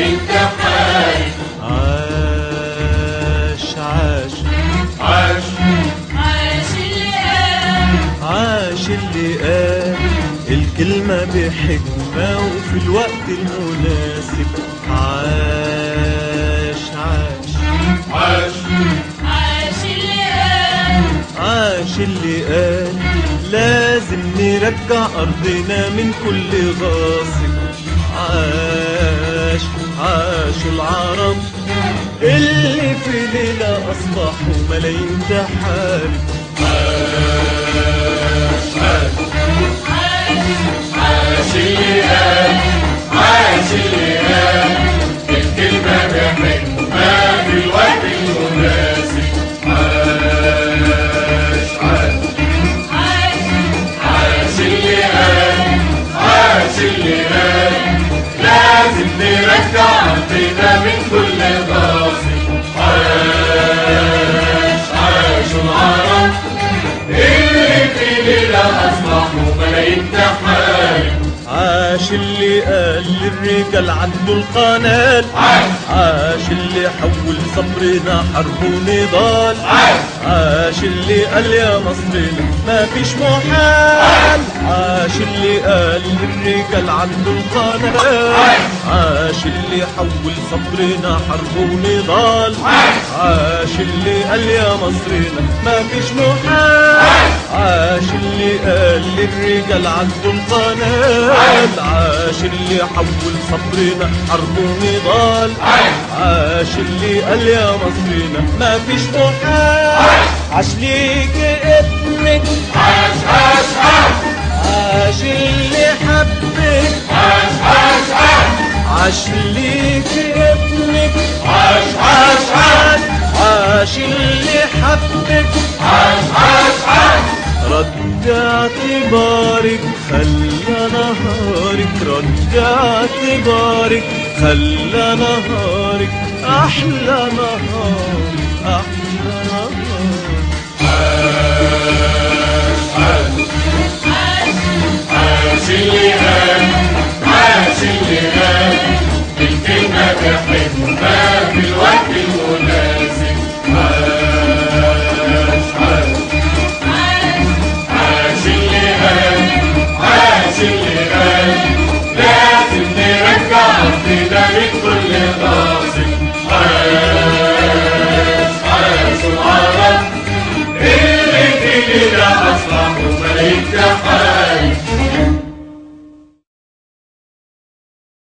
ملايين تحارب. عاش عاش عاش عاش اللي قال الكلمة بحكمة وفي الوقت المناسب. عاش عاش عاش عاش اللي قال لازم نرجع أرضنا من كل غاصب. عاش عاش العرب اللي في ليلة أصبحوا ملايين تحارب. عاش اللي قال عاش اللي قال الكلمة بحكمة في الوقت المناسب. عاش عاش اللي قال عاش اللي قال لازم نرجع أرضنا من كل غاصب. عاش العرب اللي في ليلة أصبحوا ملايين تحارب. عاش اللي قال للرجال عدوا القناة. عاش اللي حول صبرنا حرب ونضال. عاش اللي قال يا مصرنا ما فيش محال. عاش اللي قال للرجال عدوا القناة. عاش اللي حول صبرنا حرب ونضال. عاش اللي قال يا مصرنا ما فيش محال. عاش اللي قال للرجال عدوا القناة. عاش اللي حول صبرنا حرب ونضال. عاش اللي قال يا مصرنا ما فيش محال. عاش ليك ابنك عاش عاش عاش عاش اللي حبك. عاش عاش عاش عاش ليك ابنك عاش عاش عاش عاش اللي حبك. عاش عاش عاش رجع اعتبارك خلى نهارك. رجع اعتبارك خلى نهارك أحلى نهار.